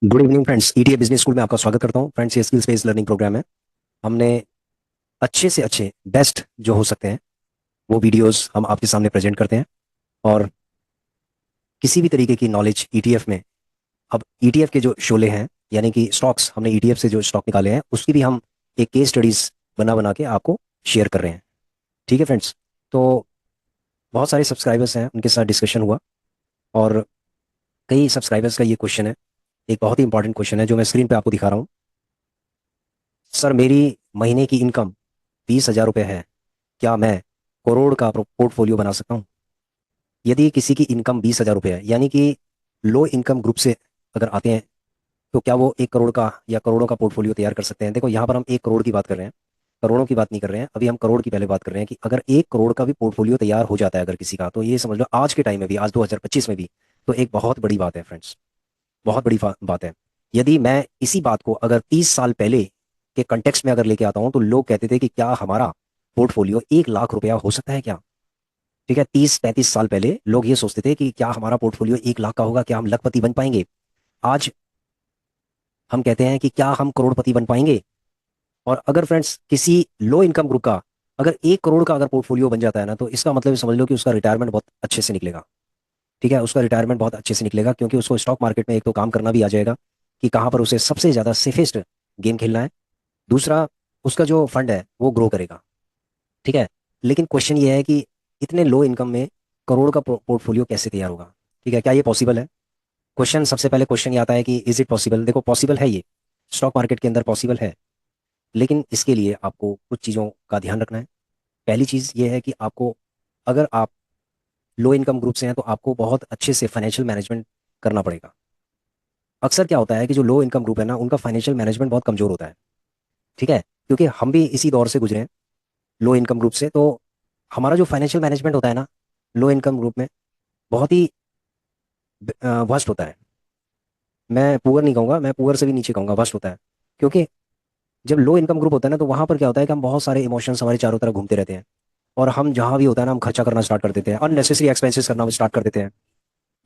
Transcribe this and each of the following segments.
Good evening friends. ETA business school में आपका स्वागत करता हूं फ्रेंड्स। ये स्किल्स बेस्ड लर्निंग प्रोग्राम है। हमने अच्छे से अच्छे बेस्ट जो हो सकते हैं वो वीडियोस हम आपके सामने प्रेजेंट करते हैं। और किसी भी तरीके की नॉलेज ईटीएफ में, अब ईटीएफ के जो शोले हैं यानी कि स्टॉक्स, हमने ईटीएफ से जो स्टॉक निकाले हैं उसकी भी हम एक केस स्टडीज बना बना के आपको शेयर कर रहे हैं। ठीक है फ्रेंड्स। तो बहुत सारे सब्सक्राइबर्स हैं, उनके साथ डिस्कशन हुआ और कई सब्सक्राइबर्स का ये क्वेश्चन है। एक बहुत ही इंपॉर्टेंट क्वेश्चन है जो मैं स्क्रीन पे आपको दिखा रहा हूँ। सर, मेरी महीने की इनकम 20,000 रुपये है, क्या मैं करोड़ का पोर्टफोलियो बना सकता हूँ? यदि किसी की इनकम 20,000 रुपये है यानी कि लो इनकम ग्रुप से अगर आते हैं, तो क्या वो 1 करोड़ का या करोड़ों का पोर्टफोलियो तैयार कर सकते हैं? देखो, यहाँ पर हम 1 करोड़ की बात कर रहे हैं, करोड़ों की बात नहीं कर रहे हैं। अभी हम करोड़ की पहले बात कर रहे हैं कि अगर 1 करोड़ का भी पोर्टफोलियो तैयार हो जाता है अगर किसी का, तो ये समझ लो आज के टाइम में भी, आज 2025 में भी, तो एक बहुत बड़ी बात है फ्रेंड्स। बहुत बड़ी बात है। यदि मैं इसी बात को अगर 30 साल पहले के कंटेक्स्ट में अगर लेके आता हूं, तो लोग कहते थे कि क्या हमारा पोर्टफोलियो 1 लाख रुपया हो सकता है क्या? ठीक है, 30-35 साल पहले लोग ये सोचते थे कि क्या हमारा पोर्टफोलियो 1 लाख का होगा, क्या हम लखपति बन पाएंगे? आज हम कहते हैं कि क्या हम करोड़पति बन पाएंगे? और अगर फ्रेंड्स किसी लो इनकम ग्रुप का अगर 1 करोड़ का अगर पोर्टफोलियो बन जाता है ना, तो इसका मतलब समझ लो कि उसका रिटायरमेंट बहुत अच्छे से निकलेगा। ठीक है, उसका रिटायरमेंट बहुत अच्छे से निकलेगा, क्योंकि उसको स्टॉक मार्केट में एक तो काम करना भी आ जाएगा कि कहाँ पर उसे सबसे ज़्यादा सेफेस्ट गेम खेलना है। दूसरा, उसका जो फंड है वो ग्रो करेगा। ठीक है। लेकिन क्वेश्चन ये है कि इतने लो इनकम में करोड़ का पोर्टफोलियो कैसे तैयार होगा? ठीक है, क्या ये पॉसिबल है? क्वेश्चन, सबसे पहले क्वेश्चन ये आता है कि इज इट पॉसिबल? देखो, पॉसिबल है, ये स्टॉक मार्केट के अंदर पॉसिबल है। लेकिन इसके लिए आपको कुछ चीज़ों का ध्यान रखना है। पहली चीज़ ये है कि आपको, अगर आप लो इनकम ग्रुप से हैं, तो आपको बहुत अच्छे से फाइनेंशियल मैनेजमेंट करना पड़ेगा। अक्सर क्या होता है कि जो लो इनकम ग्रुप है ना, उनका फाइनेंशियल मैनेजमेंट बहुत कमजोर होता है। ठीक है, क्योंकि हम भी इसी दौर से गुजरे हैं, लो इनकम ग्रुप से। तो हमारा जो फाइनेंशियल मैनेजमेंट होता है ना, लो इनकम ग्रुप में बहुत ही वर्स्ट होता है। मैं पुअर नहीं कहूँगा, मैं पुअर से भी नीचे कहूँगा, वर्स्ट होता है। क्योंकि जब लो इनकम ग्रुप होता है ना, तो वहाँ पर क्या होता है कि हम बहुत सारे इमोशंस हमारे चारों तरफ घूमते रहते हैं। और हम जहाँ भी होता है ना, हम खर्चा करना स्टार्ट कर देते हैं, अननेसेसरी एक्सपेंसेस करना स्टार्ट कर देते हैं।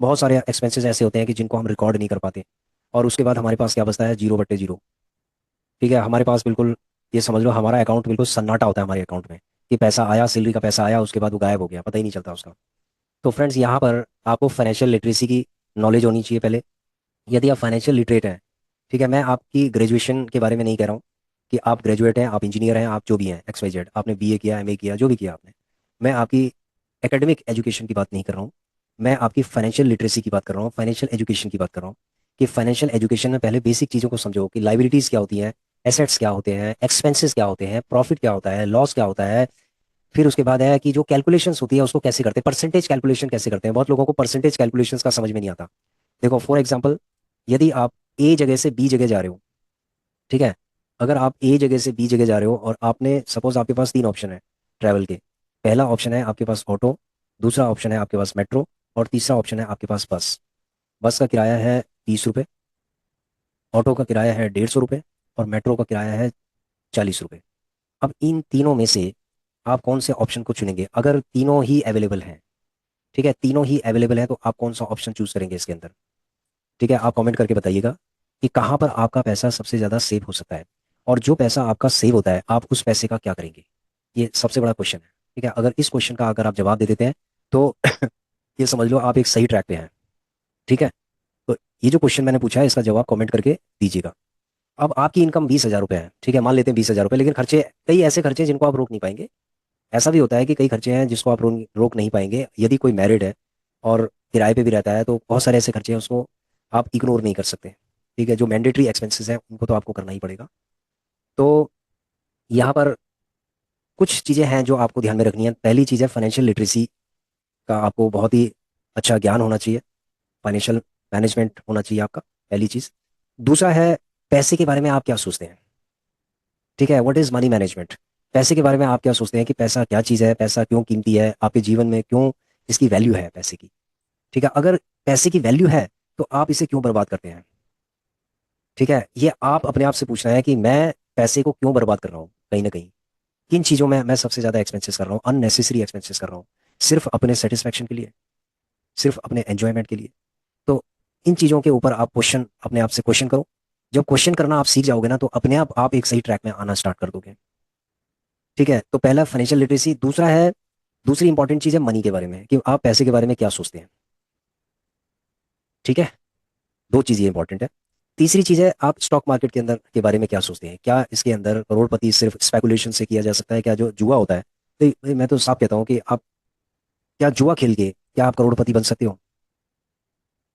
बहुत सारे एक्सपेंसेस ऐसे होते हैं कि जिनको हम रिकॉर्ड नहीं कर पाते। और उसके बाद हमारे पास क्या बचता है? जीरो बट्टे जीरो। ठीक है, हमारे पास बिल्कुल, ये समझ लो हमारा अकाउंट बिल्कुल सन्नाटा होता है हमारे अकाउंट में, कि पैसा आया, सैलरी का पैसा आया, उसके बाद वो गायब हो गया, पता ही नहीं चलता उसका। तो फ्रेंड्स, यहाँ पर आपको फाइनेंशियल लिटरेसी की नॉलेज होनी चाहिए पहले। यदि आप फाइनेंशियल लिटरेट हैं, ठीक है, मैं आपकी ग्रेजुएशन के बारे में नहीं कह रहा हूँ कि आप ग्रेजुएट हैं, आप इंजीनियर हैं, आप जो भी हैं, एक्स वाई जेड, आपने बीए किया, एमए किया, जो भी किया आपने। मैं आपकी एकेडमिक एजुकेशन की बात नहीं कर रहा हूँ। मैं आपकी फाइनेंशियल लिटरेसी की बात कर रहा हूँ, फाइनेंशियल एजुकेशन की बात कर रहा हूँ। कि फाइनेंशियल एजुकेशन में पहले बेसिक चीज़ों को समझो कि लाइबिलिटीज़ क्या होती हैं, एसेट्स क्या होते हैं, एक्सपेंसेस क्या होते हैं, प्रॉफिट क्या होता है, लॉस क्या होता है। फिर उसके बाद है कि जो कैलकुलेशंस होती है उसको कैसे करते हैं, परसेंटेज कैलकुलेशन कैसे करते हैं। बहुत लोगों को परसेंटेज कैलकुलेशंस का समझ में नहीं आता। देखो, फॉर एग्जांपल, यदि आप ए जगह से बी जगह जा रहे हो, ठीक है, अगर आप ए जगह से बी जगह जा रहे हो और आपने सपोज, आपके पास 3 ऑप्शन है ट्रैवल के। पहला ऑप्शन है आपके पास ऑटो, दूसरा ऑप्शन है आपके पास मेट्रो, और तीसरा ऑप्शन है आपके पास बस। बस का किराया है 30 रुपये, ऑटो का किराया है 150 रुपये, और मेट्रो का किराया है 40 रुपये। अब इन तीनों में से आप कौन से ऑप्शन को चुनेंगे? अगर तीनों ही अवेलेबल हैं, ठीक है, तीनों ही अवेलेबल है, तो आप कौन सा ऑप्शन चूज करेंगे इसके अंदर? ठीक है, आप कमेंट करके बताइएगा कि कहाँ पर आपका पैसा सबसे ज़्यादा सेव हो सकता है। और जो पैसा आपका सेव होता है, आप उस पैसे का क्या करेंगे? ये सबसे बड़ा क्वेश्चन है। ठीक है, अगर इस क्वेश्चन का अगर आप जवाब दे देते हैं, तो ये समझ लो आप एक सही ट्रैक पे हैं। ठीक है, तो ये जो क्वेश्चन मैंने पूछा है, इसका जवाब कमेंट करके दीजिएगा। अब आपकी इनकम 20,000 रुपये है, ठीक है, मान लेते हैं 20,000 रुपये, लेकिन खर्चे, कई ऐसे खर्चे हैं जिनको आप रोक नहीं पाएंगे। ऐसा भी होता है कि कई खर्चे हैं जिसको आप रोक नहीं पाएंगे। यदि कोई मैरिड है और किराए पे भी रहता है, तो बहुत सारे ऐसे खर्चे हैं उसको आप इग्नोर नहीं कर सकते। ठीक है, जो मैंडेटरी एक्सपेंसेस हैं उनको तो आपको करना ही पड़ेगा। तो यहाँ पर कुछ चीज़ें हैं जो आपको ध्यान में रखनी है। पहली चीज़ है फाइनेंशियल लिटरेसी का, आपको बहुत ही अच्छा ज्ञान होना चाहिए, फाइनेंशियल मैनेजमेंट होना चाहिए आपका, पहली चीज़। दूसरा है, पैसे के बारे में आप क्या सोचते हैं? ठीक है, व्हाट इज मनी मैनेजमेंट? पैसे के बारे में आप क्या सोचते हैं कि पैसा क्या चीज़ है, पैसा क्यों कीमती है आपके जीवन में, क्यों इसकी वैल्यू है पैसे की? ठीक है, अगर पैसे की वैल्यू है, तो आप इसे क्यों बर्बाद करते हैं? ठीक है, ये आप अपने आप से पूछना है कि मैं पैसे को क्यों बर्बाद कर रहा हूँ कहीं ना कहीं। किन चीज़ों में मैं सबसे ज़्यादा एक्सपेंसेस कर रहा हूँ, अननेसेसरी एक्सपेंसेस कर रहा हूँ, सिर्फ अपने सेटिस्फेक्शन के लिए, सिर्फ अपने एंजॉयमेंट के लिए। तो इन चीज़ों के ऊपर आप क्वेश्चन अपने आप से क्वेश्चन करो। जब क्वेश्चन करना आप सीख जाओगे ना, तो अपने आप एक सही ट्रैक में आना स्टार्ट कर दोगे। ठीक है, तो पहला फाइनेंशियल लिटरेसी। दूसरी इंपॉर्टेंट चीज़ है मनी के बारे में, कि आप पैसे के बारे में क्या सोचते हैं। ठीक है, दो चीज़ ये इंपॉर्टेंट है। तीसरी चीज़ है, आप स्टॉक मार्केट के अंदर के बारे में क्या सोचते हैं। क्या इसके अंदर करोड़पति सिर्फ स्पेकुलेशन से किया जा सकता है? क्या जो जुआ होता है, तो मैं तो साफ कहता हूँ कि आप क्या जुआ खेल के क्या आप करोड़पति बन सकते हो?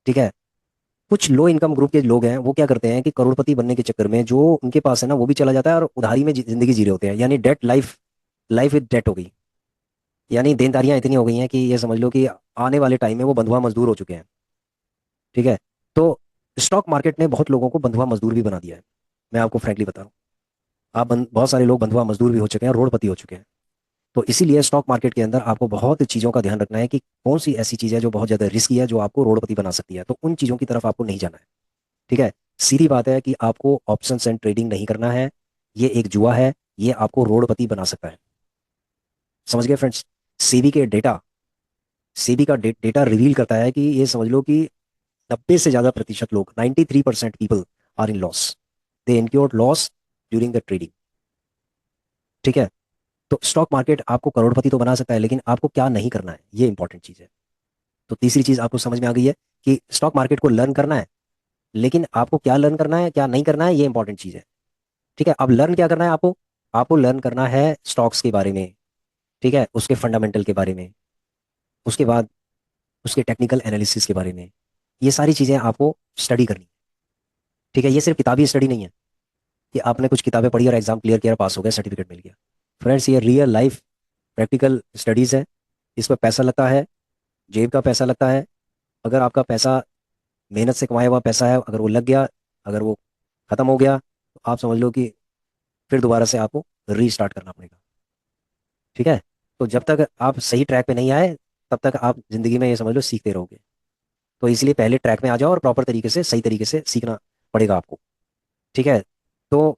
ठीक है, कुछ लो इनकम ग्रुप के लोग हैं, वो क्या करते हैं कि करोड़पति बनने के चक्कर में जो उनके पास है ना, वो भी चला जाता है और उधारी में जिंदगी जी रहे होते हैं। यानी date life, life with date हो गई। यानी देनदारियां इतनी हो गई हैं कि ये समझ लो कि आने वाले टाइम में वो बंधुआ मजदूर हो चुके हैं। ठीक है, तो स्टॉक मार्केट ने बहुत लोगों को बंधुआ मजदूर भी बना दिया है। मैं आपको फ्रैंकली बता रहा हूँ, बहुत सारे लोग बंधुआ मजदूर भी हो चुके हैं, रोडपति हो चुके हैं। तो इसीलिए स्टॉक मार्केट के अंदर आपको बहुत चीज़ों का ध्यान रखना है कि कौन सी ऐसी चीज़ है जो बहुत ज़्यादा रिस्की है, जो आपको रोडपति बना सकती है। तो उन चीज़ों की तरफ आपको नहीं जाना है। ठीक है, सीधी बात है कि आपको ऑप्शंस एंड ट्रेडिंग नहीं करना है। ये एक जुआ है, ये आपको रोडपति बना सकता है। समझ गए फ्रेंड्स? सेबी के डेटा सेबी का डेटा रिवील करता है कि ये समझ लो कि 90 से ज़्यादा प्रतिशत लोग, 93% people are in loss. They incurred loss during the trading. ठीक है, तो स्टॉक मार्केट आपको करोड़पति तो बना सकता है, लेकिन आपको क्या नहीं करना है, ये इंपॉर्टेंट चीज़ है। तो तीसरी चीज़ आपको समझ में आ गई है कि स्टॉक मार्केट को लर्न करना है, लेकिन आपको क्या लर्न करना है, क्या नहीं करना है, ये इंपॉर्टेंट चीज़ है। ठीक है, अब लर्न क्या करना है आपको? आपको लर्न करना है स्टॉक्स के बारे में। ठीक है, उसके फंडामेंटल के बारे में, उसके बाद उसके टेक्निकल एनालिसिस के बारे में। ये सारी चीज़ें आपको स्टडी करनी है। ठीक है, ये सिर्फ किताबी स्टडी नहीं है कि आपने कुछ किताबें पढ़ी और एग्जाम क्लियर किया, पास हो गए, सर्टिफिकेट मिल गया। फ्रेंड्स, ये रियल लाइफ प्रैक्टिकल स्टडीज़ है। इसमें पैसा लगता है, जेब का पैसा लगता है। अगर आपका पैसा मेहनत से कमाया हुआ पैसा है, अगर वो लग गया, अगर वो खत्म हो गया, तो आप समझ लो कि फिर दोबारा से आपको रीस्टार्ट करना पड़ेगा। ठीक है, तो जब तक आप सही ट्रैक पे नहीं आए, तब तक आप जिंदगी में ये समझ लो सीखते रहोगे। तो इसलिए पहले ट्रैक में आ जाओ और प्रॉपर तरीके से, सही तरीके से सीखना पड़ेगा आपको। ठीक है, तो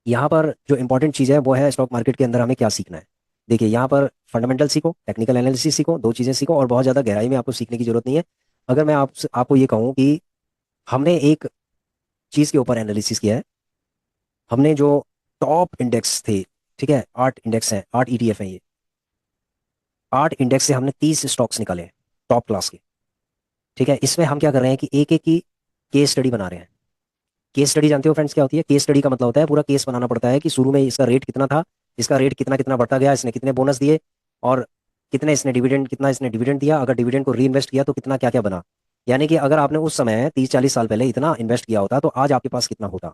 यहाँ पर जो इंपॉर्टेंट चीज़ है वो है स्टॉक मार्केट के अंदर हमें क्या सीखना है। देखिए, यहाँ पर फंडामेंटल सीखो, टेक्निकल एनालिसिस सीखो, दो चीज़ें सीखो, और बहुत ज़्यादा गहराई में आपको सीखने की जरूरत नहीं है। अगर मैं आपको ये कहूँ कि हमने एक चीज़ के ऊपर एनालिसिस किया है, हमने जो टॉप इंडेक्स थे, ठीक है, 8 इंडेक्स हैं, 8 ETF हैं ये। 8 इंडेक्स से हमने 30 स्टॉक्स निकाले हैं, टॉप क्लास के। ठीक है, इसमें हम क्या कर रहे हैं कि एक एक की केस स्टडी बना रहे हैं। केस स्टडी जानते हो फ्रेंड्स क्या होती है? केस स्टडी का मतलब होता है पूरा केस बनाना पड़ता है कि शुरू में इसका रेट कितना था, इसका रेट कितना कितना बढ़ता गया, इसने कितने बोनस दिए, और कितना इसने डिविडेंड दिया, अगर डिविडेंड को री इन्वेस्ट किया तो कितना क्या क्या बना। यानी कि अगर आपने उस समय 30-40 साल पहले इतना इन्वेस्ट किया होता, तो आज आपके पास कितना होता।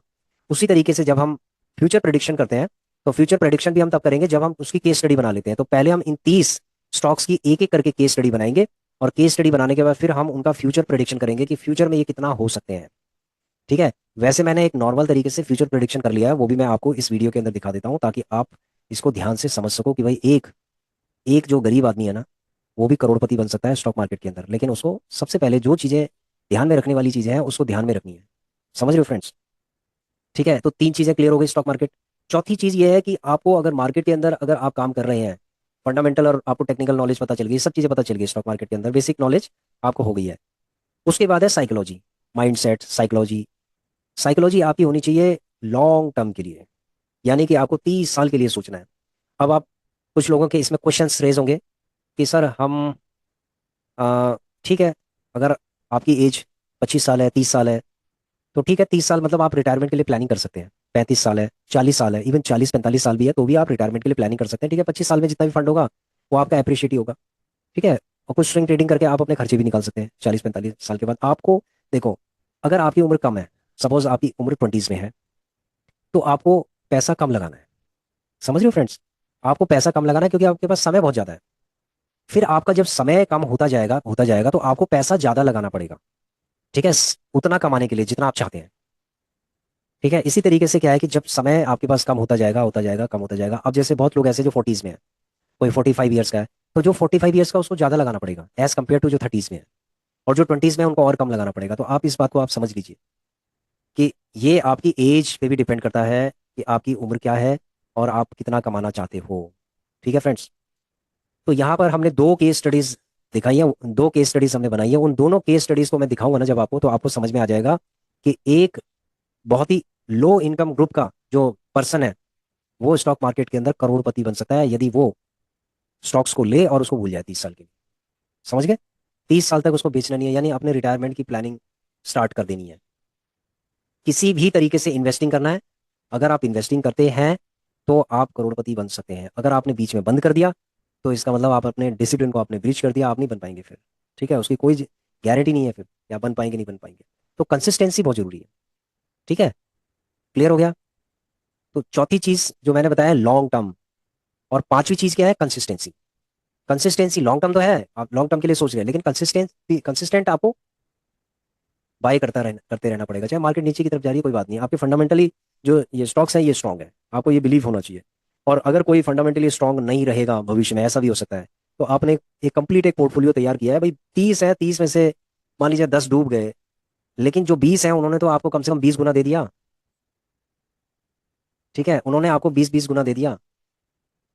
उसी तरीके से जब हम फ्यूचर प्रेडिक्शन करते हैं, तो फ्यूचर प्रेडिक्शन भी हम तब करेंगे जब हम उसकी केस स्टडी बना लेते हैं। तो पहले हम इन 30 स्टॉक्स की एक एक करके केस स्टडी बनाएंगे, और केस स्टडी बनाने के बाद फिर हम उनका फ्यूचर प्रेडिक्शन करेंगे कि फ्यूचर में ये कितना हो सकते हैं। ठीक है, वैसे मैंने एक नॉर्मल तरीके से फ्यूचर प्रेडिक्शन कर लिया है, वो भी मैं आपको इस वीडियो के अंदर दिखा देता हूँ, ताकि आप इसको ध्यान से समझ सको कि भाई एक एक जो गरीब आदमी है ना, वो भी करोड़पति बन सकता है स्टॉक मार्केट के अंदर। लेकिन उसको सबसे पहले जो चीज़ें ध्यान में रखने वाली चीज़ें हैं, उसको ध्यान में रखनी है। समझ रहे हो फ्रेंड्स? ठीक है, तो तीन चीज़ें क्लियर हो गई स्टॉक मार्केट। चौथी चीज़ ये है कि आपको अगर मार्केट के अंदर अगर आप काम कर रहे हैं, फंडामेंटल और आपको टेक्निकल नॉलेज पता चल गई, सब चीज़ें पता चल गई स्टॉक मार्केट के अंदर, बेसिक नॉलेज आपको हो गई है। उसके बाद है psychology, mind set psychology. Psychology आपकी होनी चाहिए लॉन्ग टर्म के लिए, यानी कि आपको 30 साल के लिए सोचना है। अब आप, कुछ लोगों के इसमें क्वेश्चंस रेज होंगे कि सर हम, ठीक है, अगर आपकी एज 25 साल है, 30 साल है, तो ठीक है, 30 साल मतलब आप रिटायरमेंट के लिए प्लानिंग कर सकते हैं। 35 साल है, 40 साल है, इवन 40-45 साल भी है, तो भी आप रिटायरमेंट के लिए प्लानिंग कर सकते हैं। ठीक है, 25 साल में जितना भी फंड होगा वो आपका अप्रिशिएट ही होगा। ठीक है, और कुछ स्विंग ट्रेडिंग करके आप अपने खर्चे भी निकाल सकते हैं 40-45 साल के बाद। आपको देखो, अगर आपकी उम्र कम है, सपोज आपकी उम्र 20s में है, तो आपको पैसा कम लगाना है। समझ रहे हो फ्रेंड्स? आपको पैसा कम लगाना है क्योंकि आपके पास समय बहुत ज्यादा है। फिर आपका जब समय कम होता जाएगा तो आपको पैसा ज्यादा लगाना पड़ेगा। ठीक है, उतना कमाने के लिए जितना आप चाहते हैं। ठीक है, इसी तरीके से क्या है कि जब समय आपके पास कम होता जाएगा, कम होता जाएगा। अब जैसे बहुत लोग ऐसे जो 40s में है, कोई 45 ईयर्स का है, तो जो 45 ईयर्स का उसको ज्यादा लगाना पड़ेगा एज कम्पेयर टू जो 30s में है, और जो 20s में है उनको और कम लगाना पड़ेगा। तो आप इस बात को आप समझ लीजिए कि ये आपकी एज पे भी डिपेंड करता है कि आपकी उम्र क्या है और आप कितना कमाना चाहते हो। ठीक है फ्रेंड्स, तो यहाँ पर हमने दो केस स्टडीज दिखाई है, 2 केस स्टडीज हमने बनाई है। उन दोनों केस स्टडीज को मैं दिखाऊंगा ना जब आपको, तो आपको समझ में आ जाएगा कि एक बहुत ही लो इनकम ग्रुप का जो पर्सन है वो स्टॉक मार्केट के अंदर करोड़पति बन सकता है यदि वो स्टॉक्स को ले और उसको भूल जाए 30 साल के लिए। समझ गए? 30 साल तक उसको बेचना नहीं है, यानी अपने रिटायरमेंट की प्लानिंग स्टार्ट कर देनी है। किसी भी तरीके से इन्वेस्टिंग करना है। अगर आप इन्वेस्टिंग करते हैं तो आप करोड़पति बन सकते हैं। अगर आपने बीच में बंद कर दिया तो इसका मतलब आप अपने डिसिप्लिन को आपने ब्रीच कर दिया, आप नहीं बन पाएंगे फिर। ठीक है, उसकी कोई गारंटी नहीं है फिर, या बन पाएंगे नहीं बन पाएंगे। तो कंसिस्टेंसी बहुत जरूरी है। ठीक है, क्लियर हो गया? तो चौथी चीज जो मैंने बताया लॉन्ग टर्म, और पांचवी चीज क्या है? कंसिस्टेंसी। कंसिस्टेंसी लॉन्ग टर्म तो है, आप लॉन्ग टर्म के लिए सोच रहे हैं, लेकिन कंसिस्टेंट आपको बाय करते रहना पड़ेगा। चाहे मार्केट नीचे की तरफ जा रही है कोई बात नहीं, आपके फंडामेंटली जो ये स्टॉक्स हैं ये स्ट्रांग है, आपको ये बिलीव होना चाहिए। और अगर कोई फंडामेंटली स्ट्रांग नहीं रहेगा भविष्य में, ऐसा भी हो सकता है, तो आपने एक कंप्लीट एक पोर्टफोलियो तैयार किया है भाई, 30 है, 30 में से मान लीजिए 10 डूब गए, लेकिन जो 20 है उन्होंने तो आपको कम से कम 20 गुना दे दिया। ठीक है, उन्होंने आपको 20-20 गुना दे दिया।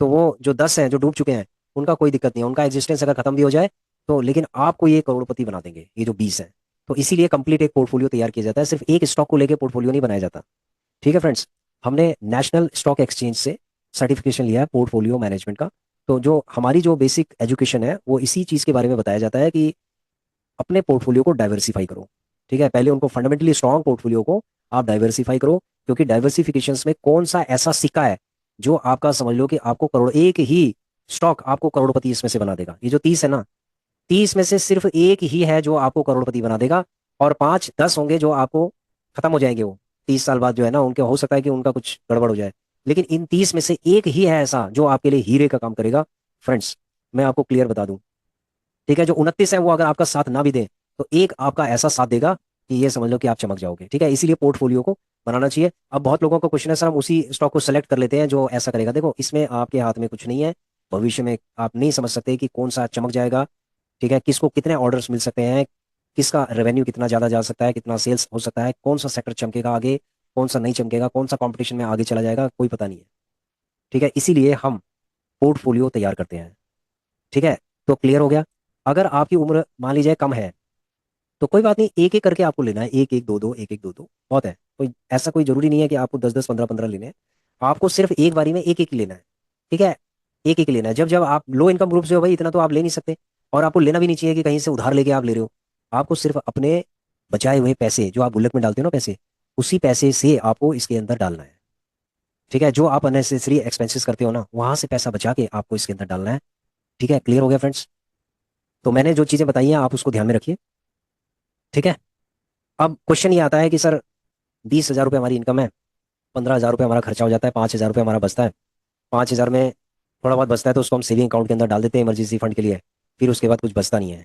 तो वो जो 10 हैं जो डूब चुके हैं उनका कोई दिक्कत नहीं है, उनका एग्जिस्टेंस अगर खत्म भी हो जाए तो, लेकिन आपको ये करोड़पति बना देंगे ये जो 20 है। तो इसीलिए कंप्लीट एक पोर्टफोलियो तैयार किया जाता है, सिर्फ एक स्टॉक को लेकर पोर्टफोलियो नहीं बनाया जाता। ठीक है फ्रेंड्स, हमने नेशनल स्टॉक एक्सचेंज से सर्टिफिकेशन लिया है पोर्टफोलियो मैनेजमेंट का। तो जो हमारी जो बेसिक एजुकेशन है वो इसी चीज़ के बारे में बताया जाता है कि अपने पोर्टफोलियो को डाइवर्सिफाई करो। ठीक है, पहले उनको फंडामेंटली स्ट्रॉन्ग पोर्टफोलियो को आप डाइवर्सिफाई करो, क्योंकि डाइवर्सिफिकेशन में कौन सा ऐसा सिक्का है जो आपका समझ लो कि आपको करोड़, एक ही स्टॉक आपको करोड़पति इसमें से बना देगा। ये जो 30 है ना, 30 में से सिर्फ एक ही है जो आपको करोड़पति बना देगा, और 5-10 होंगे जो आपको खत्म हो जाएंगे वो 30 साल बाद, जो है ना, उनके हो सकता है कि उनका कुछ गड़बड़ हो जाए, लेकिन इन 30 में से एक ही है ऐसा जो आपके लिए हीरे का काम करेगा। फ्रेंड्स, मैं आपको क्लियर बता दूं, ठीक है, जो 29 है वो अगर आपका साथ ना भी दे तो एक आपका ऐसा साथ देगा कि ये समझ लो कि आप चमक जाओगे। ठीक है, इसीलिए पोर्टफोलियो को बनाना चाहिए। अब बहुत लोगों का क्वेश्चन है, सर हम उसी स्टॉक को सेलेक्ट कर लेते हैं जो ऐसा करेगा। देखो, इसमें आपके हाथ में कुछ नहीं है। भविष्य में आप नहीं समझ सकते कि कौन सा चमक जाएगा। ठीक है, किसको कितने ऑर्डर्स मिल सकते हैं, किसका रेवेन्यू कितना ज्यादा जा सकता है, कितना सेल्स हो सकता है, कौन सा सेक्टर चमकेगा आगे, कौन सा नहीं चमकेगा, कौन सा कंपटीशन में आगे चला जाएगा, कोई पता नहीं है। ठीक है, इसीलिए हम पोर्टफोलियो तैयार करते हैं। ठीक है, तो क्लियर हो गया? अगर आपकी उम्र मान लीजिए कम है तो कोई बात नहीं, एक एक करके आपको लेना है, एक एक दो दो, एक एक दो दो बहुत है। कोई ऐसा कोई जरूरी नहीं है कि आपको 10-10 15-15 लेने हैं। आपको सिर्फ एक बारी में एक एक ही लेना है। ठीक है, एक एक ही लेना है। जब जब आप लो इनकम ग्रुप से हो भाई, इतना तो आप ले नहीं सकते, और आपको लेना भी नहीं चाहिए कि कहीं से उधार लेके आप ले रहे हो। आपको सिर्फ अपने बचाए हुए पैसे जो आप गुल्लक में डालते हो ना पैसे, उसी पैसे से आपको इसके अंदर डालना है। ठीक है, जो आप अननेसेसरी एक्सपेंसेस करते हो ना, वहां से पैसा बचा के आपको इसके अंदर डालना है। ठीक है, क्लियर हो गया फ्रेंड्स? तो मैंने जो चीजें बताई हैं आप उसको ध्यान में रखिए। ठीक है, अब क्वेश्चन ये आता है कि सर 20,000 रुपये हमारी इनकम है, 15,000 रुपये हमारा खर्चा हो जाता है, 5,000 रुपये हमारा बचता है। 5,000 में थोड़ा बहुत बचता है तो उसको हम सेविंग अकाउंट के अंदर डाल देते हैं इमरजेंसी फंड के लिए, फिर उसके बाद कुछ बचता नहीं है।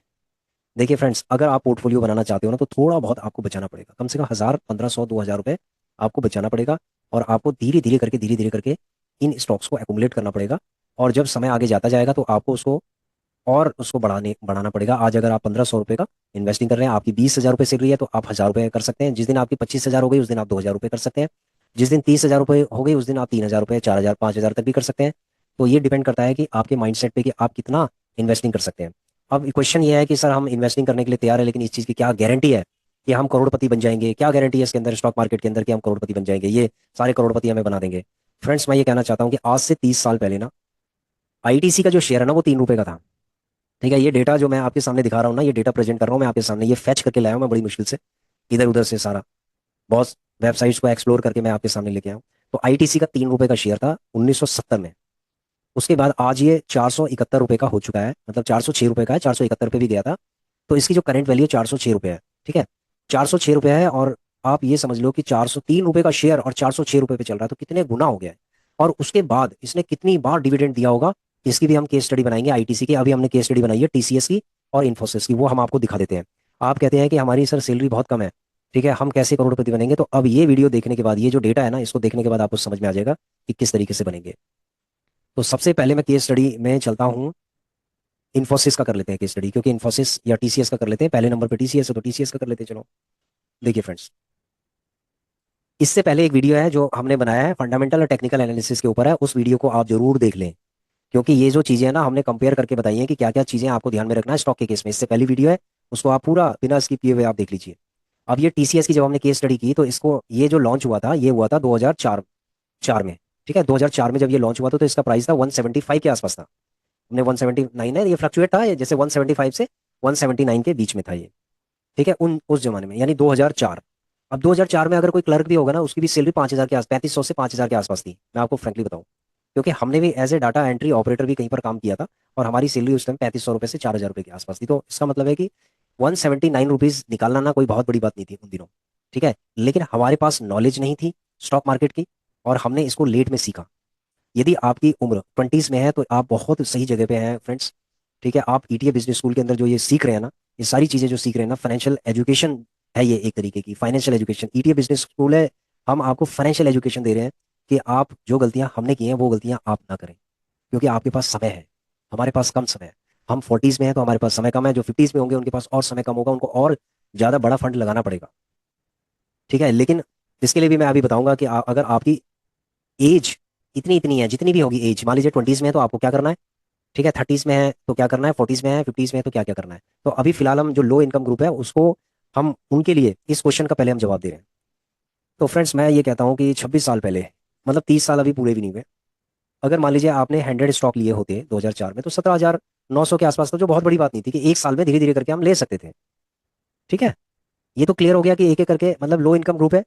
देखिए फ्रेंड्स, अगर आप पोर्टफोलियो बनाना चाहते हो ना तो थोड़ा बहुत आपको बचाना पड़ेगा, कम से कम 1,000, 1,500, 2,000 रुपये आपको बचाना पड़ेगा। और आपको धीरे धीरे करके इन स्टॉक्स को एकुमुलेट करना पड़ेगा। और जब समय आगे जाता जाएगा तो आपको उसको और उसको बढ़ाना पड़ेगा। आज अगर आप 1,500 रुपये का इन्वेस्टिंग कर रहे हैं, आपकी 20,000 रुपये सैलरी है, तो आप 1,000 रुपये कर सकते हैं। जिस दिन आपकी 25,000 हो गई उस दिन आप 2,000 रुपये कर सकते हैं। जिस दिन 30,000 रुपये हो गई उस दिन आप 3,000 रुपये, 4,000, 5,000 तक भी कर सकते हैं। तो ये डिपेंड करता है कि आपके माइंडसेट पे कि आप कितना इन्वेस्टिंग कर सकते हैं। अब क्वेश्चन ये है कि सर हम इन्वेस्टिंग करने के लिए तैयार है, लेकिन इस चीज़ की क्या गारंटी है कि हम करोड़पति बन जाएंगे? क्या गारंटी है इसके अंदर, स्टॉक मार्केट के अंदर, कि हम करोड़पति बन जाएंगे, ये सारे करोड़पति हमें बना देंगे? फ्रेंड्स, मैं ये कहना चाहता हूँ कि आज से 30 साल पहले ना, आईटीसी का जो शेयर है ना वो 3 रुपए का था। ठीक है, ये डेटा जो मैं आपके सामने दिखा रहा हूँ ना, ये डेटा प्रेजेंट कर रहा हूँ मैं आपके सामने, ये फैच करके लाया हूँ मैं बड़ी मुश्किल से, इधर उधर से सारा, बहुत वेबसाइट्स को एक्सप्लोर करके मैं आपके सामने लेके आया हूँ। तो आईटीसी का 3 रुपए का शेयर था 1970 में। उसके बाद आज ये 471 रुपए का हो चुका है, मतलब 406 रुपए का है, 471 रुपए भी गया था। तो इसकी जो करंट वैल्यू है 406 रुपये है। ठीक है, 406 रुपये है, और आप ये समझ लो कि 403 रुपए का शेयर और 406 रुपये पे चल रहा है, तो कितने गुना हो गया है। और उसके बाद इसने कितनी बार डिविडेंड दिया होगा, इसकी भी हम केस स्टडी बनाएंगे आईटीसी की। अभी हमने केस स्टडी बनाई है टीसीएस की और इन्फोसिस की, वो हम आपको दिखा देते हैं। आप कहते हैं कि हमारी सर सैलरी बहुत कम है, ठीक है, हम कैसे करोड़पति बनेंगे? तो अब ये वीडियो देखने के बाद, ये जो डेटा है ना, इसको देखने के बाद आपको समझ में आ जाएगा कि किस तरीके से बनेंगे। तो सबसे पहले मैं केस स्टडी में चलता हूँ, इन्फोसिस का कर लेते हैं केस स्टडी, क्योंकि इन्फोसिस या टीसीएस का कर लेते हैं, पहले नंबर पे टीसीएस है तो टीसीएस का कर लेते हैं। चलो देखिए फ्रेंड्स, इससे पहले एक वीडियो है जो हमने बनाया है फंडामेंटल और टेक्निकल एनालिसिस के ऊपर है, उस वीडियो को आप जरूर देख लें। क्योंकि ये जो चीजें हैं ना हमने कंपेयर करके बताई हैं कि क्या क्या चीजें आपको ध्यान में रखना है स्टॉक के केस में। इससे पहली वीडियो है, उसको आप पूरा बिना स्किप किए हुए आप देख लीजिए। अब ये टीसीएस की जब हमने केस स्टडी की तो इसको, ये जो लॉन्च हुआ था ये हुआ था 2004 चार में। ठीक है, 2004 में जब ये लॉन्च हुआ था तो इसका प्राइस था 175 के आसपास था। हमने 179 है, ये फ्लक्चुएट था, ये जैसे 175 से 179 के बीच में था ये। ठीक है, उन उस जमाने में यानी 2004। अब 2004 में अगर कोई क्लर्क भी होगा ना उसकी भी सैलरी 5,000 के आस 3500 से 5,000 के आसपास थी, मैं आपको फ्रेंकली बताऊं। क्योंकि हमने भी as a data entry operator भी कहीं पर काम किया था, और हमारी सैलरी उस टाइम 3500 रुपये से 4,000 रुपये के आसपास थी। तो इसका मतलब है कि 179 रुपीज निकालना ना कोई बहुत बड़ी बात नहीं थी उन दिनों। ठीक है, लेकिन हमारे पास नॉलेज नहीं थी स्टॉक मार्केट की, और हमने इसको लेट में सीखा। यदि आपकी उम्र 20s में है तो आप बहुत सही जगह पे हैं फ्रेंड्स। ठीक है, आप ईटीए बिजनेस स्कूल के अंदर जो ये सीख रहे हैं ना, ये सारी चीजें जो सीख रहे हैं ना, फाइनेंशियल एजुकेशन है, ये एक तरीके की financial education ETA business school है। हम आपको फाइनेंशियल एजुकेशन दे रहे हैं कि आप जो गलतियां हमने की हैं वो गलतियां आप ना करें। क्योंकि आपके पास समय है, हमारे पास कम समय है। हम 40s में हैं तो हमारे पास समय कम है, जो 50s में होंगे उनके पास और समय कम होगा, उनको और ज्यादा बड़ा फंड लगाना पड़ेगा। ठीक है, लेकिन इसके लिए भी मैं अभी बताऊंगा कि अगर आपकी एज इतनी इतनी है, जितनी भी होगी एज, मान लीजिए 20s में है तो आपको क्या करना है। ठीक है, 30s में है तो क्या करना है, 40s में है, 50s में है तो क्या क्या करना है। तो अभी फिलहाल हम जो लो इनकम ग्रुप है उसको, हम उनके लिए इस क्वेश्चन का पहले हम जवाब दे रहे हैं। तो फ्रेंड्स मैं ये कहता हूँ कि 26 साल पहले, मतलब 30 साल अभी पूरे भी नहीं हुए, अगर मान लीजिए आपने 100 स्टॉक लिए होते 2004 में तो 17,900 के आसपास था, जो बहुत बड़ी बात नहीं थी कि एक साल में धीरे धीरे करके हम ले सकते थे। ठीक है, ये तो क्लियर हो गया कि एक एक करके, मतलब लो इनकम ग्रुप है।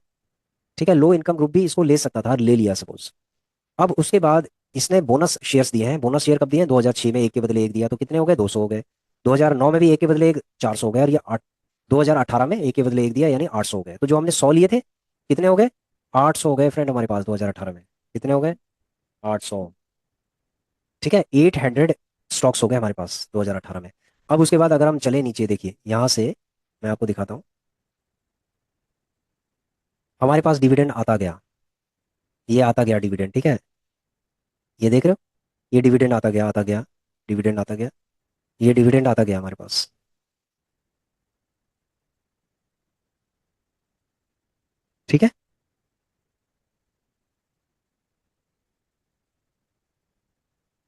ठीक है, लो इनकम ग्रुप भी इसको ले सकता था, ले लिया सपोज। अब उसके बाद इसने बोनस शेयर्स दिए हैं। बोनस शेयर कब दिए हैं, 2006 में एक के बदले एक दिया तो कितने हो गए, 200 हो गए। 2009 में भी एक के बदले एक 400 हो गए, और ये 2018 में एक के बदले एक दिया यानी 800 हो गए। तो जो हमने 100 लिए थे कितने हो गए, 800 हो गए फ्रेंड हमारे पास 2018 में। कितने हो गए, 800। ठीक है, 800 स्टॉक्स हो गए हमारे पास 2018 में। अब उसके बाद अगर हम चले नीचे, देखिए यहाँ से मैं आपको दिखाता हूँ, हमारे पास डिविडेंड आता गया, ये आता गया डिविडेंड। ठीक है, ये देख रहे हो, ये डिविडेंड आता गया, आता गया, डिविडेंड आता गया, ये डिविडेंड आता गया हमारे पास। ठीक है,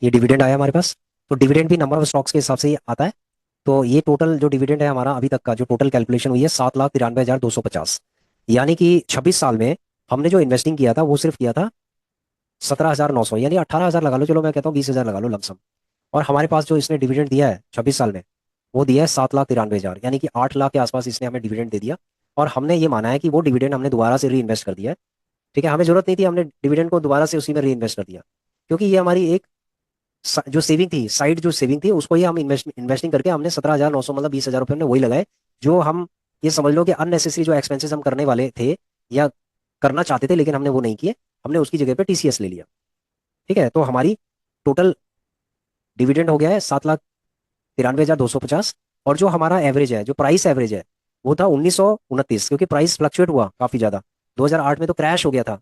ये डिविडेंड आया हमारे पास। तो डिविडेंड भी नंबर ऑफ स्टॉक्स के हिसाब से ही आता है। तो ये टोटल जो डिविडेंड है हमारा अभी तक का, जो टोटल कैलकुलेशन हुई है 7,93,250। यानी कि 26 साल में हमने जो इन्वेस्टिंग किया था वो सिर्फ किया था 17,900, यानी 18,000 लगा लो, चलो मैं कहता हूँ 20,000 लगा लो लमसम। और हमारे पास जो इसने डिविडेंड दिया है 26 साल में, वो दिया है 7,93,000, यानी कि 8 लाख के आसपास इसने हमें डिविडेंड दे दिया। और हमने ये माना है कि वो डिविडेंड हमने दोबारा से री इन्वेस्ट कर दिया है। ठीक है, हमें जरूरत नहीं थी, हमने डिविडेंड को दोबारा से उसी में री इन्वेस्ट कर दिया। क्योंकि ये हमारी एक जो सेविंग थी, साइड जो सेविंग थी, उसको ही हम इन्वेस्टिंग करके हमने 17,900, मतलब 20,000 रुपये हमने वही लगाए। जो हम, ये समझ लो कि अननेसेसरी जो एक्सपेंसेस हम करने वाले थे या करना चाहते थे लेकिन हमने वो नहीं किए, हमने उसकी जगह पे टीसीएस ले लिया। ठीक है, तो हमारी टोटल डिविडेंड हो गया है 7,93,250। और जो हमारा एवरेज है, जो प्राइस एवरेज है, वो था 1929, क्योंकि प्राइस फ्लक्चुएट हुआ काफी ज्यादा। 2008 में तो क्रैश हो गया था,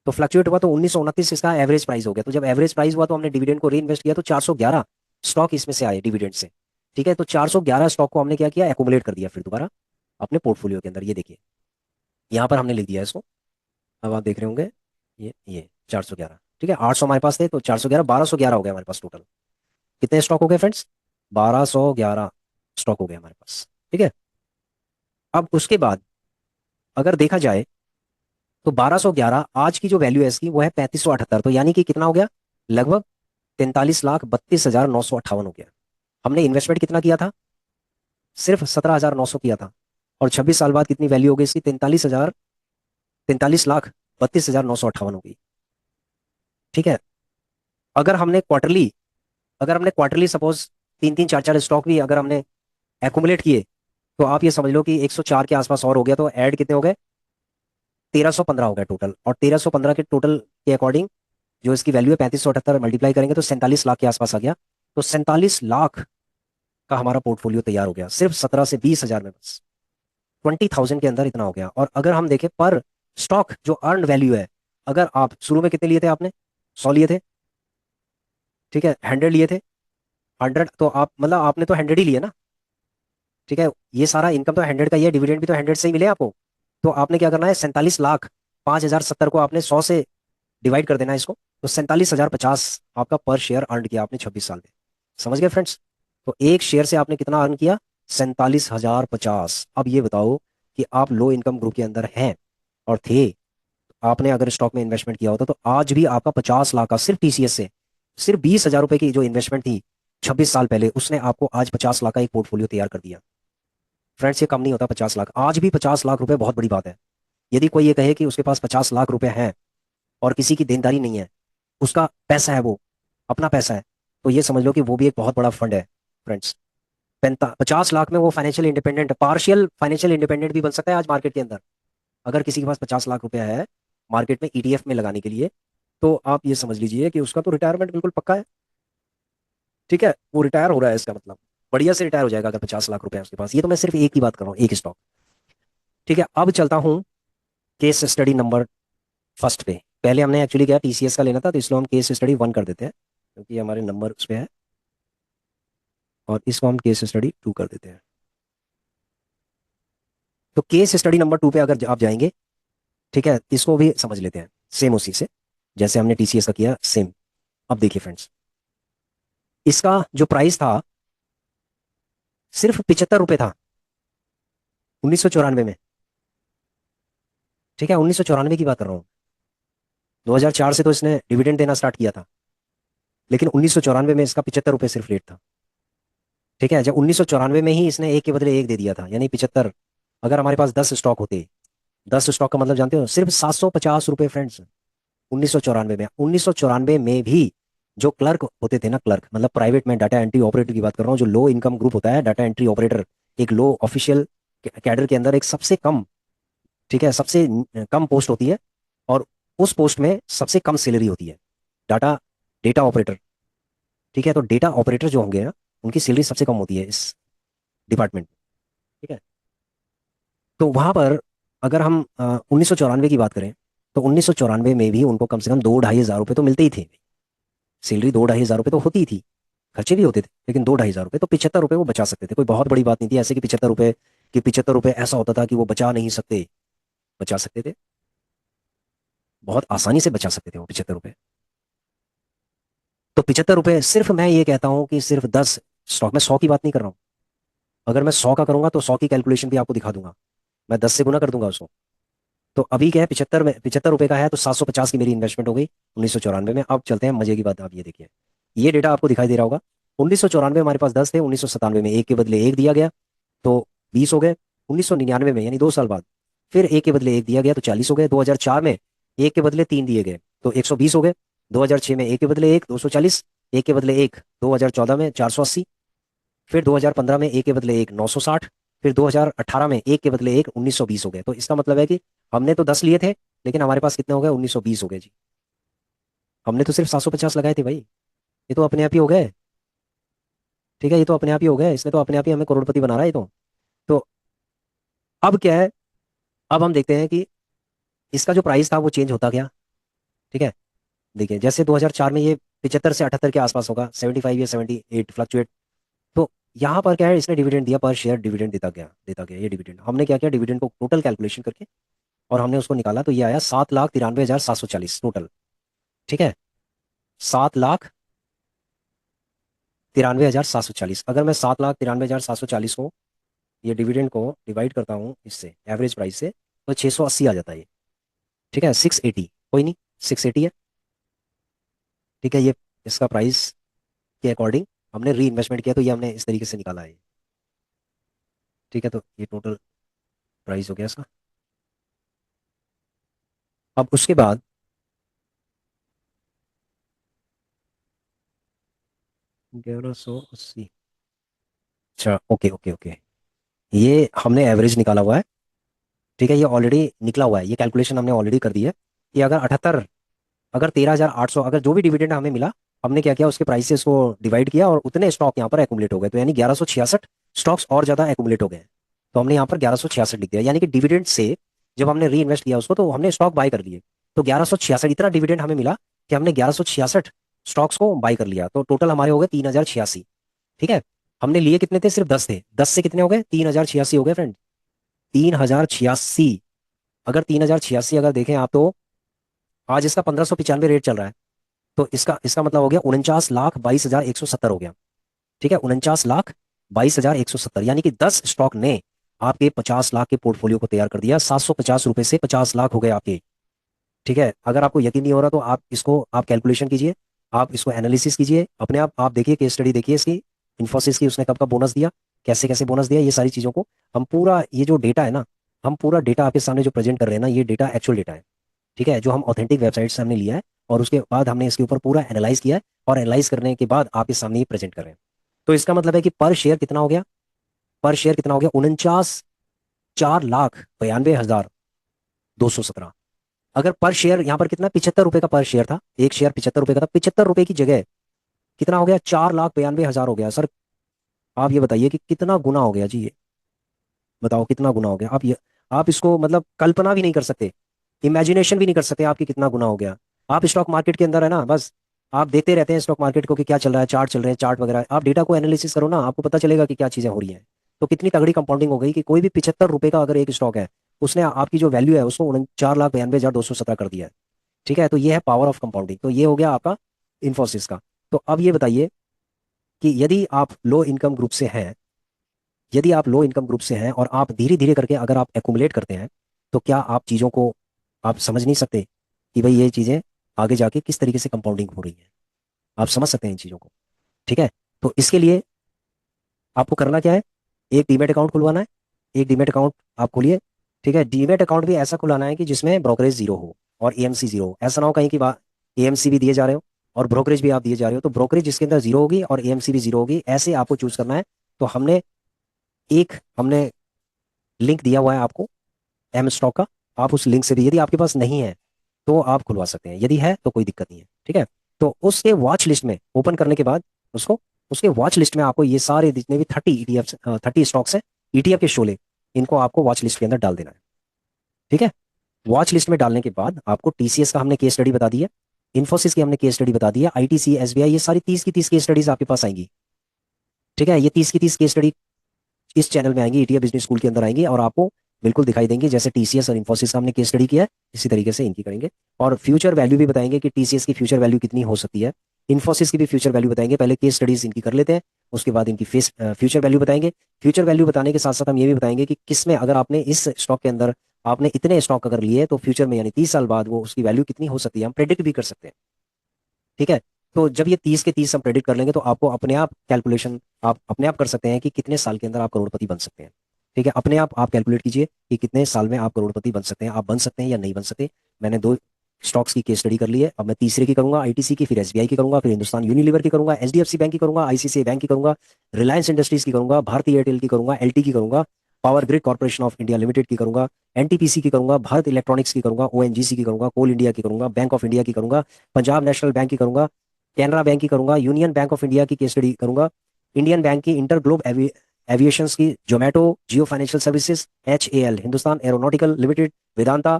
तो फ्लक्चुएट हुआ तो 1929 इसका एवरेज प्राइस हो गया। तो जब एवरेज प्राइस हुआ तो हमने डिविडेंड को री इन्वेस्ट किया, तो 411 स्टॉक इसमें से आए डिविडेंड से। ठीक है, तो 411 स्टॉक को हमने क्या किया, एकुमुलेट कर दिया फिर दोबारा अपने पोर्टफोलियो के अंदर। ये देखिए यहाँ पर हमने लिख दिया है इसको, अब आप देख रहे होंगे, ये 411। ठीक है, 800 हमारे पास थे तो 411, 1,211 हो गया हमारे पास टोटल। कितने स्टॉक हो गए फ्रेंड्स, 1,211 स्टॉक हो गए हमारे पास। ठीक है, अब उसके बाद अगर देखा जाए तो 1,211 आज की जो वैल्यू है इसकी वो है 3,578, तो यानी कि कितना हो गया, लगभग 43,32,958 हो गया। हमने इन्वेस्टमेंट कितना किया था, सिर्फ 17,900 किया था। और 26 साल बाद कितनी वैल्यू हो गई इसकी, 43,32,32,958 हो गई। ठीक है, अगर हमने क्वार्टरली, सपोज तीन तीन चार चार स्टॉक भी अगर हमने एकुमुलेट किए, तो आप ये समझ लो कि 104 के आसपास और हो गया, तो ऐड कितने हो गए, 1,315 हो गया टोटल। और 1,315 के टोटल के अकॉर्डिंग जो इसकी वैल्यू है 3578 मल्टीप्लाई करेंगे तो 47 लाख के आसपास आ गया। तो 47 लाख का हमारा पोर्टफोलियो तैयार हो गया सिर्फ 17 से 20 हजार में, बस 20,000 के अंदर इतना हो गया। और अगर हम देखें पर स्टॉक जो अर्न वैल्यू है, अगर आप शुरू में कितने लिए थे आपने, 100 लिए थे। ठीक है, 100 लिए थे, 100 तो आप, मतलब आपने तो 100 ही लिए ना। ठीक है, ये सारा इनकम तो 100 का ही है, डिविडेंड भी तो 100 से ही मिले आपको। तो आपने क्या करना है, 47,05,070 को आपने 100 से डिवाइड कर देना इसको, तो 47,050 आपका पर शेयर अर्न किया आपने 26 साल में। समझ गए फ्रेंड्स? तो एक शेयर से आपने कितना अर्न किया? 47,050। अब ये बताओ कि आप लो इनकम ग्रुप के अंदर हैं और थे, आपने अगर स्टॉक में इन्वेस्टमेंट किया होता तो आज भी आपका 50 लाख का सिर्फ टीसीएस से, सिर्फ 20,000 रुपए की जो इन्वेस्टमेंट थी 26 साल पहले, उसने आपको आज 50 लाख का एक पोर्टफोलियो तैयार कर दिया। फ्रेंड्स ये कम नहीं होता 50 लाख, आज भी 50 लाख रुपए बहुत बड़ी बात है। यदि कोई ये कहे कि उसके पास 50 लाख रुपए हैं और किसी की देनदारी नहीं है, उसका पैसा है, वो अपना पैसा है, तो ये समझ लो कि वो भी एक बहुत बड़ा फंड है फ्रेंड्स। 50 लाख में वो financial independent, partial financial independent भी बन सकता है आज मार्केट के अंदर। अगर किसी के पास 50 लाख रुपया है मार्केट में ईटीएफ में लगाने के लिए, तो आप ये समझ लीजिए कि उसका तो रिटायरमेंट बिल्कुल पक्का है। ठीक है, वो रिटायर हो रहा है, इसका मतलब बढ़िया से रिटायर हो जाएगा अगर 50 लाख रुपए है उसके पास। ये तो मैं सिर्फ एक की बात कर रहा हूँ, एक स्टॉक। ठीक है, अब चलता हूँ केस स्टडी नंबर फर्स्ट पे। पहले हमने एक्चुअली क्या टीसीएस का लेना था, तो इसलिए हम केस स्टडी 1 कर देते हैं क्योंकि हमारे नंबर उस पे है, और इसको हम केस स्टडी 2 कर देते हैं। तो केस स्टडी नंबर 2 पे अगर आप जाएंगे, ठीक है, इसको भी समझ लेते हैं सेम उसी से जैसे हमने टीसीएस का किया सेम। अब देखिए फ्रेंड्स, इसका जो प्राइस था सिर्फ 75 रुपए था 1994 में। ठीक है, 1994 की बात कर रहा हूँ। 2004 से तो इसने डिविडेंड देना स्टार्ट किया था, लेकिन 1994 में इसका 75 रुपए सिर्फ रेट था। ठीक है, जब 1994 में ही इसने एक के बदले एक दे दिया था, यानी 75। अगर हमारे पास 10 स्टॉक होते, 10 स्टॉक का मतलब जानते हो, सिर्फ 750 रुपए फ्रेंड्स। 1994 में, 1994 में भी जो क्लर्क होते थे ना, क्लर्क मतलब प्राइवेट में डाटा एंट्री ऑपरेटर की बात कर रहा हूँ, जो लो इनकम ग्रुप होता है डाटा एंट्री ऑपरेटर, एक लो ऑफिशियल कैडर के अंदर एक सबसे कम, ठीक है, सबसे कम पोस्ट होती है, और उस पोस्ट में सबसे कम सैलरी होती है, डाटा डेटा ऑपरेटर। ठीक है, तो डेटा ऑपरेटर जो होंगे ना, उनकी सैलरी सबसे कम होती है इस डिपार्टमेंट में। ठीक है, तो वहां पर अगर हम 1994 की बात करें, तो 1994 में भी उनको कम से कम 2-2,5 हज़ार रुपये तो मिलते ही थे। सैलरी 2-2,5 हज़ार रुपये तो होती ही थी, खर्चे भी होते थे, लेकिन 2-2,5 हज़ार रुपये, तो 75 रुपये वो बचा सकते थे। कोई बहुत बड़ी बात नहीं थी ऐसे कि 75 रुपये, कि 75 रुपये ऐसा होता था कि वो बचा नहीं सकते, बचा सकते थे, बहुत आसानी से बचा सकते थे वो 75 रुपये। तो 75 रुपये सिर्फ, मैं ये कहता हूँ कि सिर्फ 10 स्टॉक, मैं 100 की बात नहीं कर रहा हूँ। अगर मैं 100 का करूंगा तो 100 की कैलकुलेशन भी आपको दिखा दूंगा, मैं 10 से गुना कर दूंगा उसको। तो अभी क्या है, 75 में 75 रुपये का है, तो 750 की मेरी इन्वेस्टमेंट हो गई 1994 में। अब चलते हैं मजे की बात, आप ये देखिए, ये डेटा आपको दिखाई दे रहा होगा। 1994 में हमारे पास 10 थे, 1997 में एक के बदले एक दिया गया, तो 20 हो गए। 1999 में यानी 2 साल बाद फिर एक के बदले एक दिया गया, तो 40 हो गए। 2004 में एक के बदले तीन दिए गए, तो 120 हो गए। 2006 में एक के बदले एक, 240। एक के बदले एक 2014 में 480। फिर 2015 में एक के बदले एक 960। फिर 2018 में एक के बदले एक 1920 हो गए। तो इसका मतलब है कि हमने तो 10 लिए थे, लेकिन हमारे पास कितने हो गए, 1920 हो गए जी। हमने तो सिर्फ 750 लगाए थे भाई, ये तो अपने आप ही हो गए। ठीक है, ये तो अपने आप ही हो गए, इसने तो अपने आप ही हमें करोड़पति बना रहा है ये तो अब क्या है, अब हम देखते हैं कि इसका जो प्राइस था वो चेंज होता गया। ठीक है, देखिए जैसे 2004 में ये 75 से 78 के आसपास होगा, 75 या 78 फ्लक्चुएट। तो यहाँ पर क्या है, इसने डिविडेंड दिया, पर शेयर डिविडेंड देता गया ये डिविडेंड। हमने क्या किया, डिविडेंड को टोटल कैलकुलेशन करके और हमने उसको निकाला, तो ये आया 7,93,740 टोटल। ठीक है, 7,93,740। अगर मैं 7,93,740 को, ये डिविडेंड को डिवाइड करता हूँ इससे एवरेज प्राइस से, तो 680 आ जाता है ये। ठीक है, 680, कोई नहीं, 680 है। ठीक है, ये इसका प्राइस के अकॉर्डिंग हमने री इन्वेस्टमेंट किया, तो ये हमने इस तरीके से निकाला है। ठीक है, तो ये टोटल प्राइस हो गया इसका। अब उसके बाद 1180। अच्छा, ओके ओके ओके, ये हमने एवरेज निकाला हुआ है। ठीक है, ये ऑलरेडी निकला हुआ है, ये कैलकुलेशन हमने ऑलरेडी कर दी है कि अगर 78, अगर 13,800, अगर जो भी डिविडेंड हमें मिला, हमने क्या किया, उसके प्राइस से इसको डिवाइड किया, और उतने स्टॉक यहाँ पर एक्यूमुलेट हो गए, तो यानी 1166 स्टॉक्स और ज्यादा एक्यूमुलेट हो गए। तो हमने यहाँ पर 1166 लिख दिया, यानी कि डिविडेंड से जब हमने री इन्वेस्ट किया उसको, तो हमने स्टॉक बाय कर लिए। तो 1166 इतना डिविडेंड हमें मिला कि हमने 1166 स्टॉक्स को बाय कर लिया, तो टोटल हमारे हो गए 3,086। ठीक है, हमने लिए कितने थे, सिर्फ 10 थे, 10 से कितने हो गए, 3,086 हो गए फ्रेंड, 3,086। अगर 3,086 अगर देखें आप, तो आज इसका 1595 रेट चल रहा है। तो इसका इसका मतलब हो गया 49,22,170 हो गया। ठीक है, 49,22,170, यानी कि 10 स्टॉक ने आपके 50 लाख के पोर्टफोलियो को तैयार कर दिया। 750 रुपए से 50 लाख हो गए आपके। ठीक है, अगर आपको यकीन नहीं हो रहा तो आप इसको आप कैलकुलेशन कीजिए, आप इसको एनालिसिस कीजिए अपने आप देखिए, केस स्टडी देखिए इसकी, इन्फोसिस की, उसने कब कब बोनस दिया, कैसे कैसे बोनस दिया, ये सारी चीज़ों को हम पूरा, ये जो डेटा है ना, हम पूरा डेटा आपके सामने जो प्रेजेंट कर रहे हैं ना, ये डेटा एक्चुअल डेटा है। ठीक है, जो हम ऑथेंटिक वेबसाइट से हमने लिया है, और उसके बाद हमने इसके ऊपर पूरा एनालाइज किया है, और एनालाइज करने के बाद आपके सामने ये प्रेजेंट कर रहे हैं। तो इसका मतलब है कि पर शेयर कितना हो गया, पर शेयर कितना हो गया, 49,4,92,217। अगर पर शेयर यहाँ पर कितना, 75 रुपए का पर शेयर था, एक शेयर 75 रुपए का था, 75 रुपए की जगह कितना हो गया, 4,92,000 हो गया सर। आप ये बताइए कि कितना गुना हो गया जी ये, बताओ कितना गुना हो गया। आप इसको मतलब कल्पना भी नहीं कर सकते, इमेजिनेशन भी नहीं कर सकते आपकी कितना गुना हो गया। आप स्टॉक मार्केट के अंदर है ना, बस आप देखते रहते हैं स्टॉक मार्केट को कि क्या चल रहा है, चार्ट चल रहे हैं, चार्ट वगैरह, आप डेटा को एनालिसिस करो ना, आपको पता चलेगा कि क्या चीजें हो रही हैं। तो कितनी तगड़ी कंपाउंडिंग हो गई कि कोई भी 75 रुपए का अगर एक स्टॉक है, उसने आपकी जो वैल्यू है उसको 4,92,217 कर दिया है। ठीक है, तो ये है पावर ऑफ कंपाउंडिंग। तो ये हो गया आपका इन्फोसिस का। तो अब ये बताइए कि यदि आप लो इनकम ग्रुप से हैं, यदि आप लो इनकम ग्रुप से हैं और आप धीरे धीरे करके अगर आप एक्यूमुलेट करते हैं, तो क्या आप चीज़ों को आप समझ नहीं सकते कि भाई ये चीज़ें आगे जाके किस तरीके से कंपाउंडिंग हो रही है। आप समझ सकते हैं इन चीज़ों को। ठीक है, तो इसके लिए आपको करना क्या है, एक डीमेट अकाउंट खुलवाना है, एक डीमेट अकाउंट आप खोलिए। ठीक है, डीमेट अकाउंट भी ऐसा खुलाना है कि जिसमें ब्रोकरेज जीरो हो और एएमसी जीरो हो। ऐसा ना हो कहीं की बात एएमसी भी दिए जा रहे हो और ब्रोकरेज भी आप दिए जा रहे हो, तो ब्रोकरेज जिसके अंदर जीरो होगी और एएमसी भी जीरो होगी, ऐसे आपको चूज करना है। तो हमने लिंक दिया हुआ है आपको एम स्टॉक का, आप उस लिंक से भी, यदि आपके पास नहीं है तो आप खुलवा सकते हैं, यदि है तो कोई दिक्कत नहीं है। ठीक है, तो उसके वॉच लिस्ट में ओपन करने के बाद उसको, उसके वॉच लिस्ट में आपको ये सारे जितने भी 30 ईटीएफ, 30 स्टॉक्स हैं, ईटीएफ के शोले, इनको आपको वॉच लिस्ट के अंदर डाल देना है। ठीक है, वॉच लिस्ट में डालने के बाद आपको टीसीएस का हमने केस स्टडी बता दी है, इन्फोसिस की हमने केस स्टडी बता दी है, आईटीसी, एसबीआई, ये सारी 30 की 30 केस स्टडीज आपके पास आएंगी। ठीक है, ये 30 की 30 केस स्टडी इस चैनल में आएंगी, ईटीएफ बिजनेस स्कूल के अंदर आएंगी, और आपको बिल्कुल दिखाई देंगी जैसे टीसीएस और इन्फोसिस का हमने केस स्टडी किया है, इसी तरीके से इनकी करेंगे। और फ्यूचर वैल्यू भी बताएंगे कि टीसीएस की फ्यूचर वैल्यू कितनी हो सकती है, इन्फोसिस की भी फ्यूचर वैल्यू बताएंगे। पहले केस स्टडीज इनकी कर लेते हैं, उसके बाद इनकी फेस फ्यूचर वैल्यू बताएंगे। फ्यूचर वैल्यू बताने के साथ साथ हम ये भी बताएंगे कि किसमें, अगर आपने इस स्टॉक के अंदर आपने इतने स्टॉक अगर लिए, तो फ्यूचर में यानी 30 साल बाद वो उसकी वैल्यू कितनी हो सकती है, हम प्रेडिक्ट भी कर सकते हैं। ठीक है, तो जब ये 30 के 30 हम प्रेडिक्ट कर लेंगे, तो आपको अपने आप कैलकुलेशन आप अपने आप कर सकते हैं कि कितने साल के अंदर आप करोड़पति बन सकते हैं। ठीक है, अपने आप कैलकुलेट कीजिए कि कितने साल में आप करोड़पति बन सकते हैं, आप बन सकते हैं या नहीं बन सकते। मैंने दो स्टॉक्स की केस स्टडी कर ली है, अब मैं तीसरे की करूंगा, आईटीसी की, फिर एसबीआई की करूंगा, फिर हिंदुस्तान यूनिलीवर की करूंगा, एचडीएफसी बैंक की करूंगा, आईसीसीआई बैंक की करूंगा, रिलायंस इंडस्ट्रीज की करूंगा, भारतीय एयरटेल की करूंगा, एलटी की करूंगा, power grid corporation of India limited की करूंगा, एनटीपीसी की करूंगा, भारत इलेक्ट्रॉनिक्स की करूंगा, ओएनजीसी की करूंगा, कोल इंडिया की करूंगा, बैंक ऑफ इंडिया की करूंगा, पंजाब नेशनल बैंक की करूंगा, कैनरा बैंक की करूंगा, यूनियन बैंक ऑफ इंडिया की केस स्टडी करूंगा, इंडियन बैंक की, इंटर ग्लोब एविएशंस की, Zomato, Jio Financial Services, HAL, Hindustan Aeronautical Limited, Vedanta,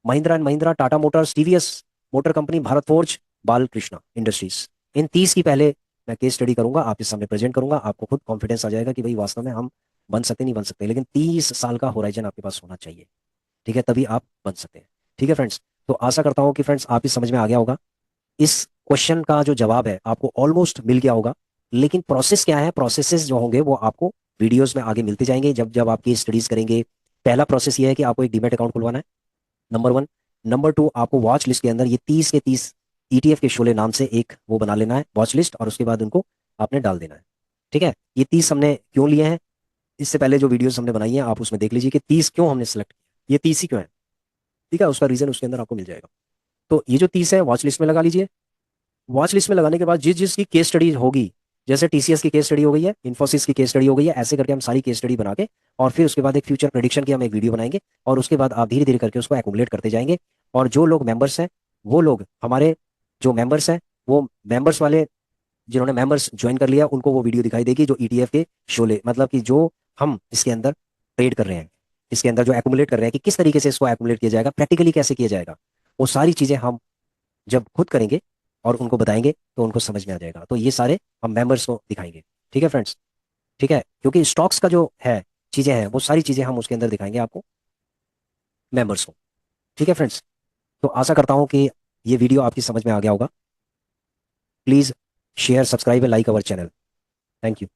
Mahindra and Mahindra, Tata Motors, TVS Motor Company, Bharat Forge, Balkrishna Industries. इन 30 की पहले मैं केस स्टडी करूंगा, आपके सामने प्रेजेंट करूंगा, आपको खुद कॉन्फिडेंस आ जाएगा कि भाई वास्तव में हम बन सकते नहीं बन सकते, लेकिन 30 साल का होराइजन आपके पास होना चाहिए। ठीक है, तभी आप बन सकते हैं। ठीक है फ्रेंड्स, तो आशा करता हूँ कि फ्रेंड्स आप ही समझ में आ गया होगा, इस क्वेश्चन का जो जवाब है आपको ऑलमोस्ट मिल गया होगा। लेकिन प्रोसेस क्या है, प्रोसेसेस जो होंगे वो आपको वीडियोस में आगे मिलते जाएंगे जब जब आप केस स्टडीज करेंगे। पहला प्रोसेस ये है कि आपको एक डीमेट अकाउंट खुलवाना है, नंबर 1। नंबर 2, आपको वॉच लिस्ट के अंदर ये 30 के 30 ईटीएफ के शोले नाम से एक वो बना लेना है वॉच लिस्ट, और उसके बाद उनको आपने डाल देना है। ठीक है, ये 30 हमने क्यों लिए हैं, इससे पहले जो वीडियोस हमने बनाई है आप उसमें देख लीजिए कि 30 क्यों हमने सेलेक्ट किया, ये 30 ही क्यों है। ठीक है, उसका रीजन उसके अंदर आपको मिल जाएगा। तो ये जो 30 है वॉच लिस्ट में लगा लीजिए। वॉच लिस्ट में लगाने के बाद जिस जिसकी केस स्टडी होगी, जैसे टीसीएस की केस स्टडी हो गई है, इन्फोसिस की केस स्टडी हो गई है, ऐसे करके हम सारी केस स्टडी बना के, और फिर उसके बाद एक फ्यूचर प्रेडिक्शन की हम एक वीडियो बनाएंगे, और उसके बाद आप धीरे धीरे करके उसको एक्यूमुलेट करते जाएंगे। और जो लोग मेंबर्स हैं, वो लोग हमारे जो मेंबर्स हैं, वो मेंबर्स वाले जिन्होंने मेंबर्स ज्वाइन कर लिया, उनको वो वीडियो दिखाई देगी जो ईटीएफ के शोले, मतलब कि जो हम इसके अंदर ट्रेड कर रहे हैं, इसके अंदर जो एक्यूमुलेट कर रहे हैं, कि किस तरीके से इसको एक्यूमुलेट किया जाएगा, प्रैक्टिकली कैसे किया जाएगा, वो सारी चीजें हम जब खुद करेंगे और उनको बताएंगे तो उनको समझ में आ जाएगा। तो ये सारे हम मेंबर्स को दिखाएंगे। ठीक है फ्रेंड्स, ठीक है, क्योंकि स्टॉक्स का जो है चीजें हैं, वो सारी चीजें हम उसके अंदर दिखाएंगे आपको, मेंबर्स को। ठीक है फ्रेंड्स, तो आशा करता हूं कि ये वीडियो आपकी समझ में आ गया होगा। Please share, subscribe and like our channel. Thank you.